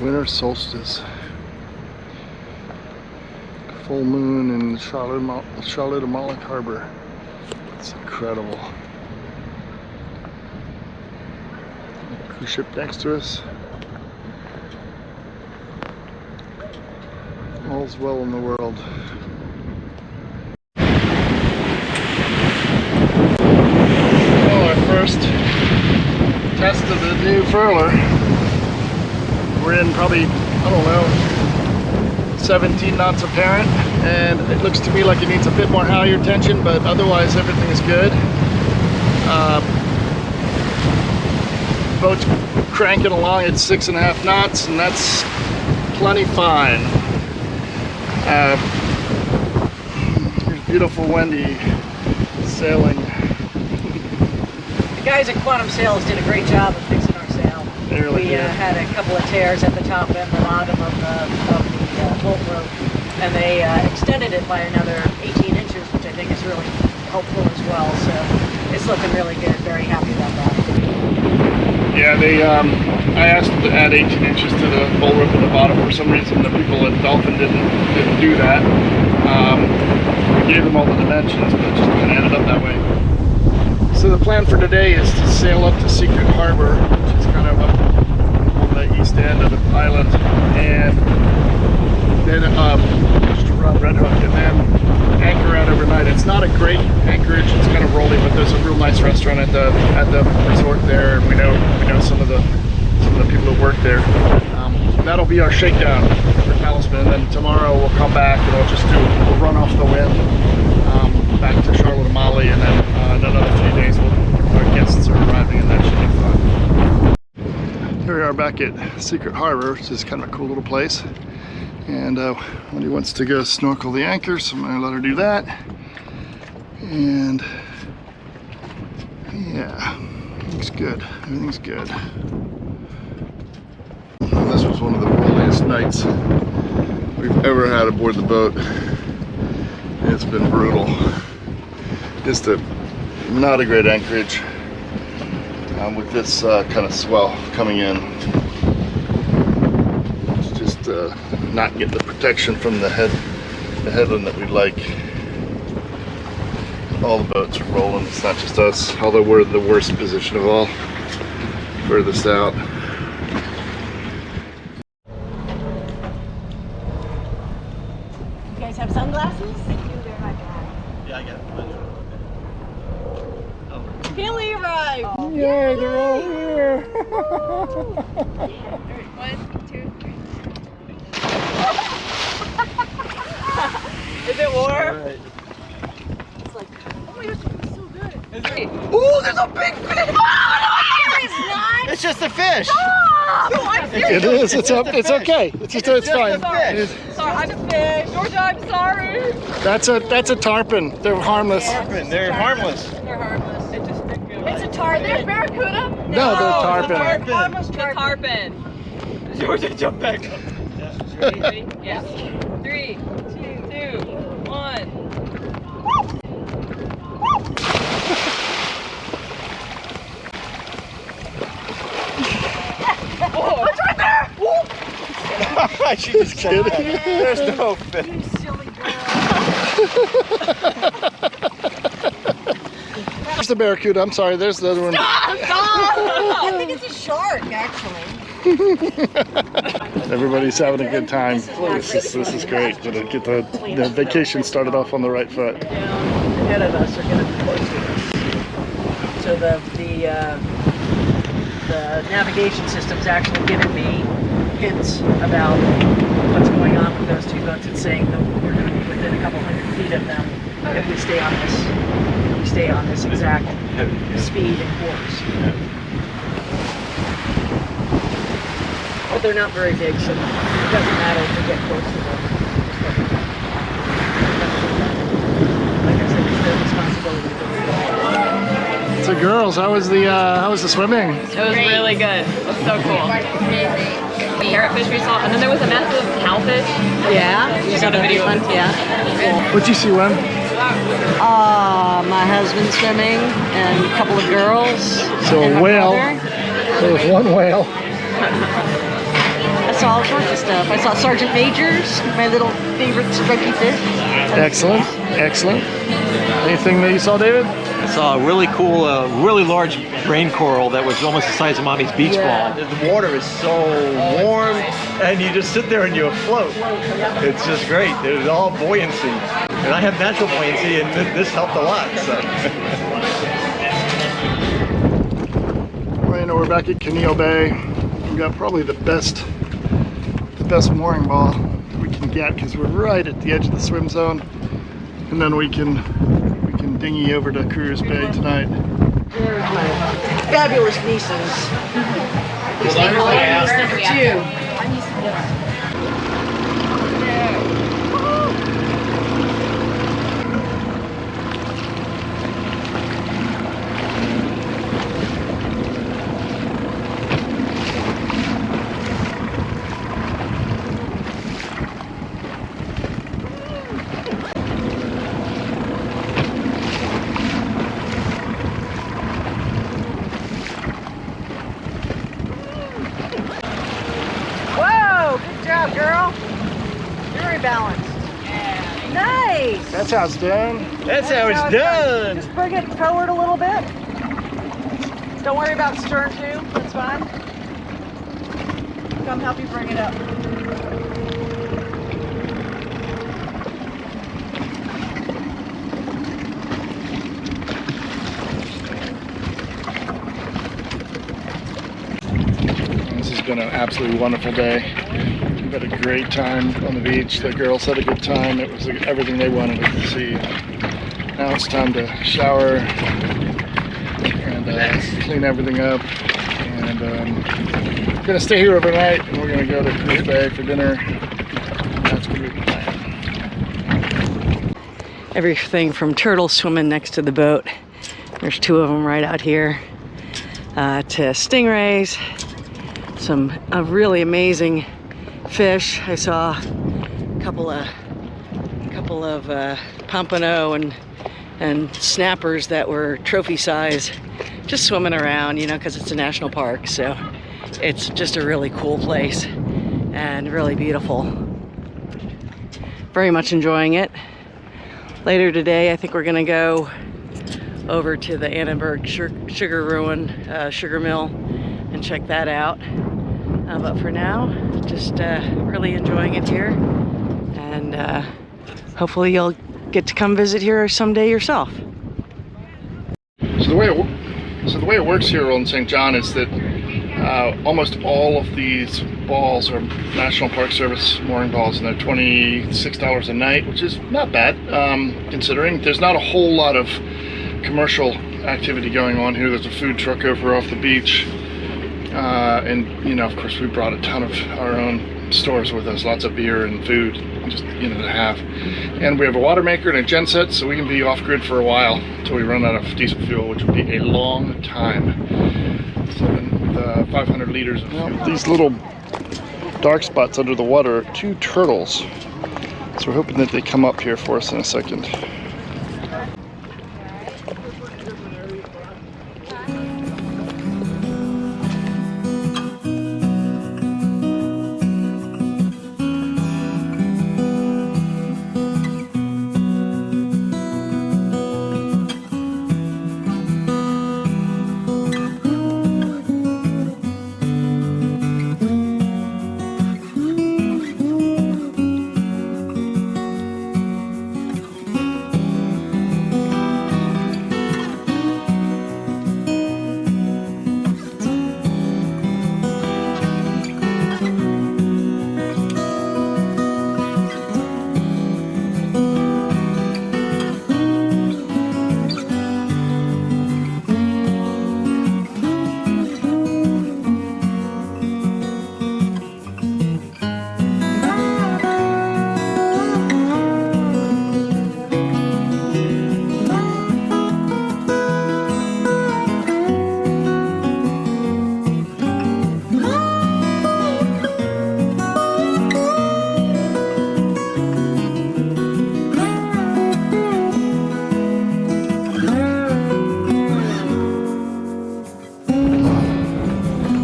winter solstice. Full moon in Charlotte Moloch Harbor. It's incredible. Cruise ship next to us. All's well in the world. Well, our first test of the new furler. We're in probably, I don't know, 17 knots apparent, and it looks to me like it needs a bit more halyard tension, but otherwise everything is good. Boat's cranking along at 6.5 knots, and that's plenty fine. Here's beautiful Wendy sailing. The guys at Quantum Sails did a great job of fixing our sail. We had a couple of tears at the top and the bottom of the bolt rope, and they extended it by another 18 inches, which I think is really helpful as well. So it's looking really good. Very happy about that. Yeah, I asked them to add 18 inches to the bolt rope at the bottom. For some reason, the people at Dolphin didn't do that. We gave them all the dimensions, but it just kind of ended up that way. So the plan for today is to sail up to Secret Harbor, which is kind of up on the east end of the island, and then just around Red Hook, and then anchor out overnight. It's not a great anchorage; it's kind of rolling, but there's a real nice restaurant at the resort there, and we know some of the people that work there. That'll be our shakedown for Talisman, and then tomorrow we'll come back and we'll run off the wind back to Charlotte Amalie, and then in another few days our guests are arriving, and that should be fun. Here we are back at Secret Harbor, which is kind of a cool little place. And Wendy wants to go snorkel the anchor, so I'm going to let her do that. And yeah, looks good. Everything's good. This was one of the rolliest nights we've ever had aboard the boat. It's been brutal. Just not a great anchorage with this kind of swell coming in. It's just not getting the protection from the headland that we'd like. All the boats are rolling, it's not just us, although we're the worst position of all, furthest out. You guys have sunglasses? Yeah, I got it. Haley arrived! Oh. Yay, they're all here! 1, 2, 3. Is it warm? Right. It's like, oh my gosh, it's so good. Oh, there's a big fish! Oh, no, it's not! It's just a fish! Stop! No, I'm It is, it's okay. It's fine. Fish. Sorry, I'm a fish. Georgia, I'm sorry. That's a tarpon. They're harmless. They're harmless. They're harmless. It just It's a tarpon. They're barracuda? No, they're tarpon. Harmless The tarpon. tarpon. Georgia, jump back up. Ready? Yeah. 3, 2, 1. Oh, it's right there! She just kidding. There's no fish. You silly girl. There's the barracuda. I'm sorry. There's the other one. Stop! I think it's a shark, actually. Everybody's having a good time. This is great. Gonna get the vacation started off on the right foot. Ahead of us are going to be close to us. So the navigation system's actually giving me hints about what's going on with those two boats. It's saying that we're going to be within a couple hundred feet of them if we stay on this exact speed and course. But they're not very big, so it doesn't matter if we get close to them. Like I said, it's their responsibility. So girls, how was the swimming? It was really good. It was so cool. The parrotfish we saw, and then there was a massive cowfish. Yeah, You got a video of it. Yeah. What'd you see, Wen? My husband swimming and a couple of girls. So and a my whale. brother. There was one whale. I saw saw all sorts of stuff. I saw Sergeant Majors, my little favorite stripey fish. Excellent, excellent. Anything that you saw, David? I saw a really cool, really large rain coral that was almost the size of Mommy's beach ball. The water is so warm, and you just sit there and you afloat. It's just great. There's all buoyancy. And I have natural buoyancy, and this helped a lot. So. Right now we're back at Caneel Bay. We've got probably the best mooring ball that we can get because we're right at the edge of the swim zone, and then we can dinghy over to Cruise Bay tonight. There's my fabulous nieces. Number 2. Good job, girl. Very balanced. Nice. That's how it's done. That's how it's done. Just bring it forward a little bit. Don't worry about stern too. That's fine. Come help you bring it up. This has been an absolutely wonderful day. We've had a great time on the beach. The girls had a good time. It was everything they wanted to see. Now it's time to shower and clean everything up. And we're gonna stay here overnight, and we're gonna go to Cruise Bay for dinner. That's gonna be the plan. Everything from turtles swimming next to the boat. There's 2 of them right out here. To stingrays. Some really amazing fish. I saw a couple of pompano and snappers that were trophy size, just swimming around, you know, because it's a national park. So it's just a really cool place and really beautiful. Very much enjoying it. Later today, I think we're gonna go over to the Annenberg sugar mill and check that out. But for now, just really enjoying it here, and hopefully you'll get to come visit here someday yourself. So the way it works here on St. John is that almost all of these balls are National Park Service mooring balls, and they're $26 a night, which is not bad considering there's not a whole lot of commercial activity going on here. There's a food truck over off the beach. And you know, of course, we brought a ton of our own stores with us, lots of beer and food, just to have. And we have a water maker and a genset, so we can be off grid for a while until we run out of diesel fuel, which will be a long time. 500 liters of fuel. These little dark spots under the water are 2 turtles, so we're hoping that they come up here for us in a second.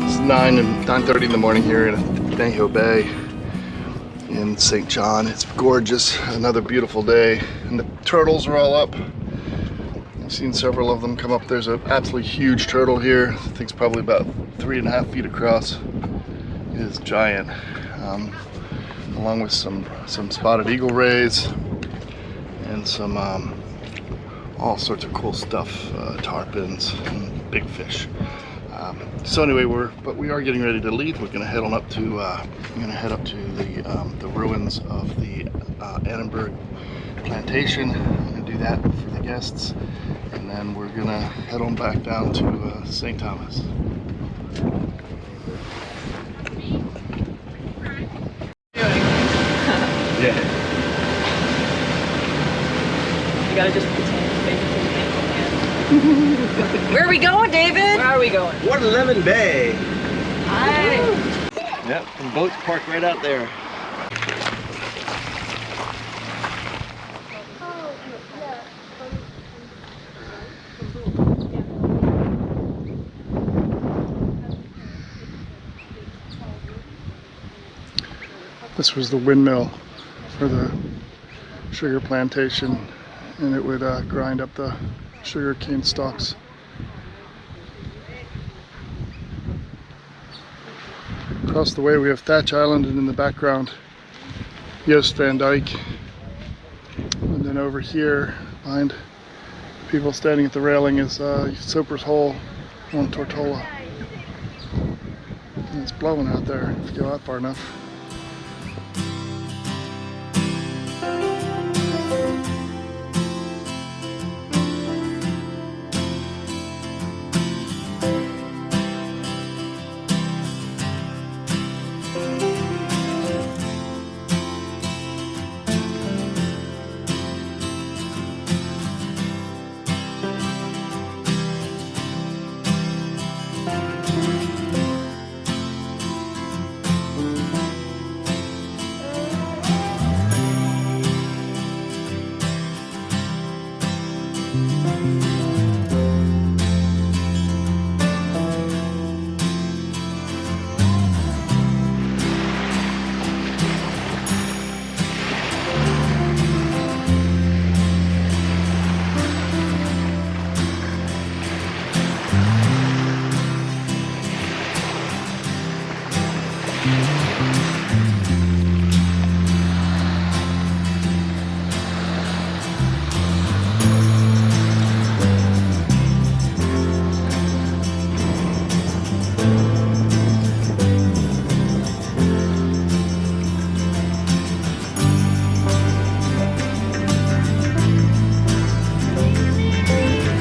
It's 9:30 in the morning here in Conejo Bay in St. John. It's gorgeous, another beautiful day, and the turtles are all up. I've seen several of them come up. There's an absolutely huge turtle here. I think it's probably about 3.5 feet across. It is giant, along with some spotted eagle rays and some all sorts of cool stuff, tarpons and big fish. So anyway, we are getting ready to leave. We're gonna head on up to the ruins of the Annenberg plantation. I'm gonna do that for the guests, and then we're gonna head on back down to St. Thomas. Yeah. You gotta just pretend. Where are we going, David? Where are we going? What a lemon bay. Hi. Yep, and boats parked right out there. This was the windmill for the sugar plantation, and it would grind up the sugar cane stalks. Across the way we have Thatch Island, and in the background Joost van Dyke. And then over here behind people standing at the railing is Soper's Hole on Tortola. And it's blowing out there if you go out far enough.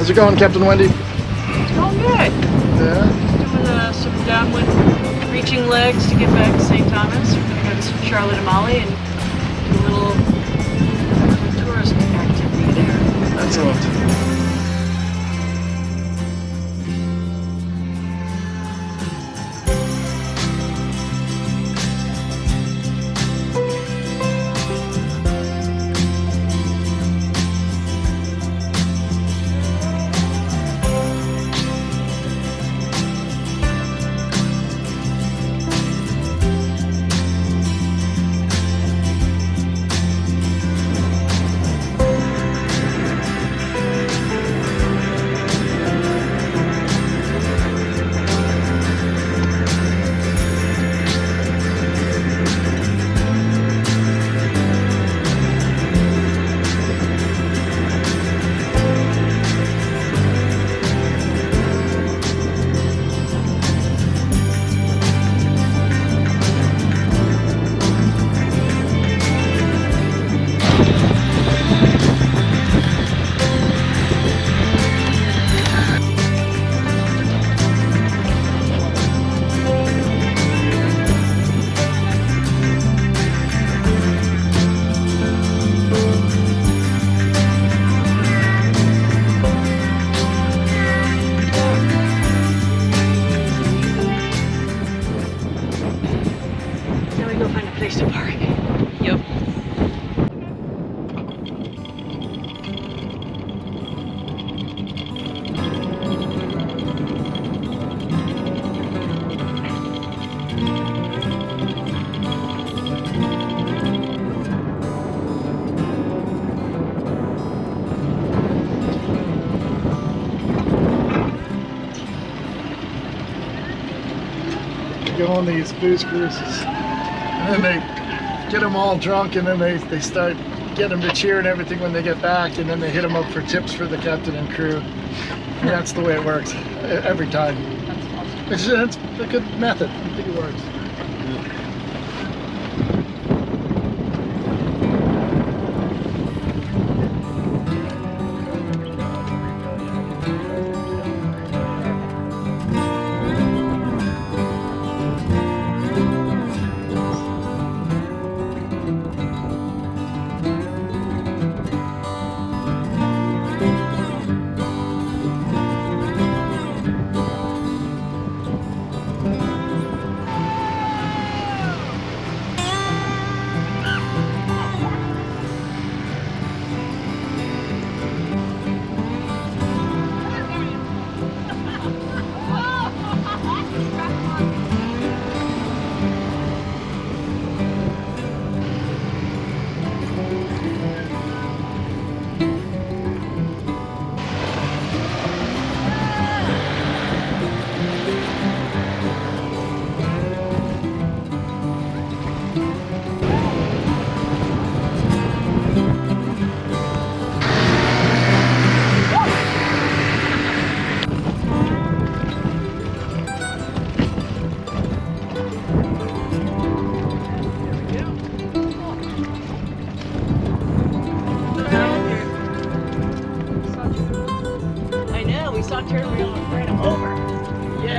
How's it going, Captain Wendy? It's going good. Yeah? Doing some downwind reaching legs to get back to St. Thomas. We're going to go to Charlotte Amalie and do a little tourist activity there. Excellent. on these booze cruises. And then they get them all drunk, and then they start getting them to cheer and everything when they get back, and then they hit them up for tips for the captain and crew. And that's the way it works every time. It's a good method. I think it works.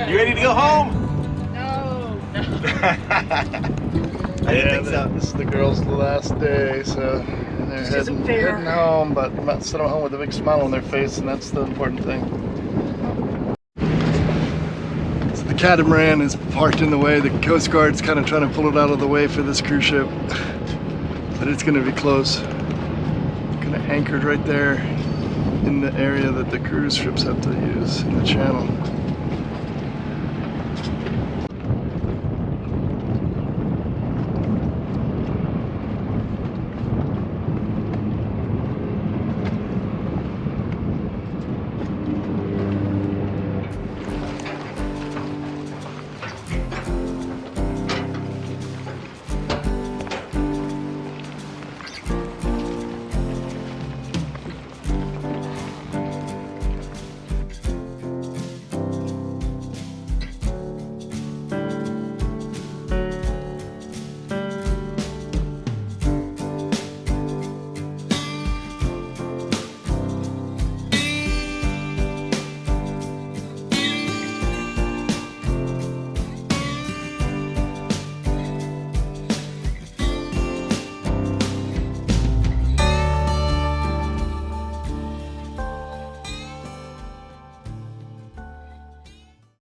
You ready to go home? No. This is the girls' last day, so they're heading home, but sent them home with a big smile on their face, and that's the important thing. So the catamaran is parked in the way. The Coast Guard's kind of trying to pull it out of the way for this cruise ship, but it's going to be close. Kind of anchored right there in the area that the cruise ships have to use in the channel.